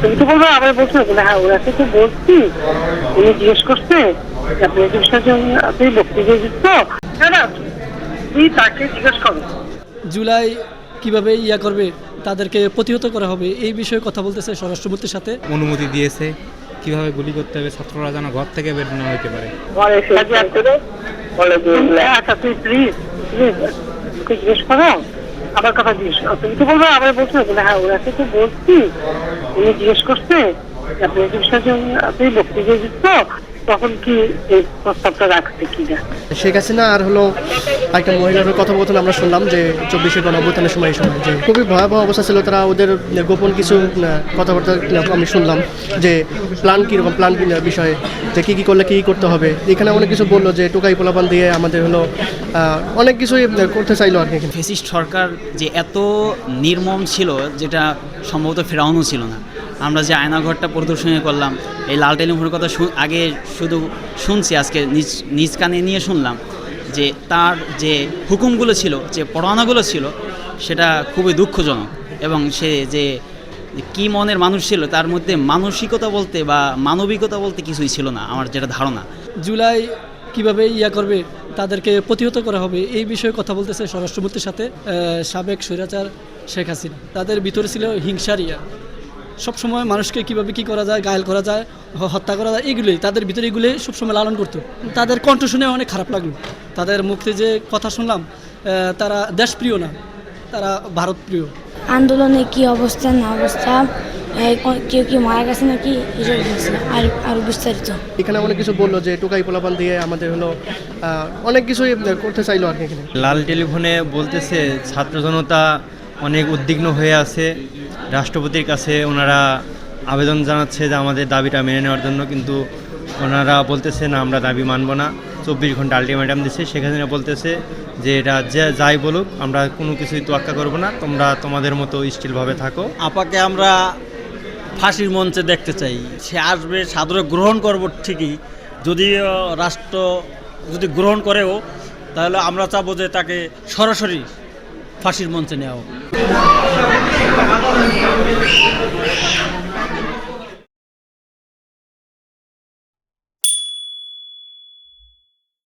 তুমি তো বলবো আবার বলছো না, হ্যাঁ ওনাকে তো বলছি, উনি জিজ্ঞেস করছে যে আপনি আপনি বক্তৃতা দিচ্ছ না, তুই তাকে জিজ্ঞেস করো। জুলাই কিভাবে করবে, তাদেরকে প্রতিহত করা হবে, এই বিষয়ে কথা বলতেছে স্বরাষ্ট্রমন্ত্রীর সাথে। অনুমতি দিয়েছে কিভাবে গুলি করতে হবে, ছাত্ররা যেন ঘর থেকে বের না হইতে পারে। আচ্ছা তুই প্লিজ জিজ্ঞেস করো, আবার কথা জিজ্ঞেস করো। তুমি তো বলবো আবার বলছো না, হ্যাঁ ওনাকে তো বলছি, উনি জিজ্ঞেস করছে যে আপনি বক্তৃতা দিচ্ছ, তখন কি এই প্রস্তাবটা রাখছে কিনা। শেখ হাসিনা আর হলো একটা মহিলার কথোপকথন আমরা শুনলাম যে 24 গণঅভ্যুত্থানের সময় যে খুবই ভয়াবহ অবস্থা ছিল। তারা ওদের গোপন কিছু কথাবার্তা আমি শুনলাম যে প্ল্যান কীরকম, প্ল্যান বিষয়ে যে কী করলে কী করতে হবে। এখানে অনেক কিছু বললো যে টোকাই পোলাপান দিয়ে আমাদের হলো অনেক কিছুই করতে চাইলো আর কি। ফ্যাসিস্ট সরকার যে এত নির্মম ছিল, যেটা সম্ভবত ফেরাউনও ছিল না। আমরা যে আয়নাঘরটা প্রদর্শনী করলাম, এই লাল টেলিফোনের কথা আগে শুধু শুনছি, আজকে নিজ কানে নিয়ে শুনলাম যে তার যে হুকুমগুলো ছিল, যে পড়ানোগুলো ছিল, সেটা খুবই দুঃখজনক। এবং সে যে কী মনের মানুষ ছিল, তার মধ্যে মানসিকতা বলতে বা মানবিকতা বলতে কিছুই ছিল না, আমার যেটা ধারণা। জুলাই কিভাবে করবে, তাদেরকে প্রতিহত করা হবে, এই বিষয়ে কথা বলতেছে স্বরাষ্ট্রমন্ত্রীর সাথে সাবেক স্বৈরাচার শেখ হাসিনা। তাদের ভিতরে ছিল হিংসার সবসময় মানুষকে কিভাবে কি করা যায়, ঘায়েল করা যায়, হত্যা করা যায়, এগুলোই তাদের ভিতরে, এগুলোই সবসময় লালন করতো। তাদের কণ্ঠ শুনে অনেক খারাপ লাগলো। তাদের মুখে যে কথা শুনলাম, তারা দেশপ্রিয় না, তারা ভারতপ্রিয়। আন্দোলনে কি অবস্থা না অবস্থা, কেউ কি মারা গেছে নাকি, এসব বলছে আর বিস্তারিত। এখানে অনেক কিছু বললো যে টোকাই পোলাপান দিয়ে আমাদের হলো অনেক কিছুই করতে চাইলো আর কি। এখানে লাল টেলিফোনে বলতেছে ছাত্র জনতা অনেক উদ্বিগ্ন হয়ে আছে, রাষ্ট্রপতির কাছে ওনারা আবেদন জানাচ্ছে যে আমাদের দাবিটা মেনে নেওয়ার জন্য, কিন্তু ওনারা বলতেছে না, আমরা দাবি মানব না। 24 ঘন্টা আলটিমেটাম দিচ্ছে। সেখানে বলতেছে যে এটা যাই বলুক, আমরা কোনো কিছুই তোয়াক্কা করবো না, তোমরা তোমাদের মতো স্টিলভাবে থাকো। আপাকে আমরা ফাঁসির মঞ্চে দেখতে চাই। সে আসবে, সাদরে গ্রহণ করব ঠিকই, যদি রাষ্ট্র যদি গ্রহণ করেও, তাহলে আমরা চাবো যে তাকে সরাসরি ফাঁসির মঞ্চে নেওয়া হোক।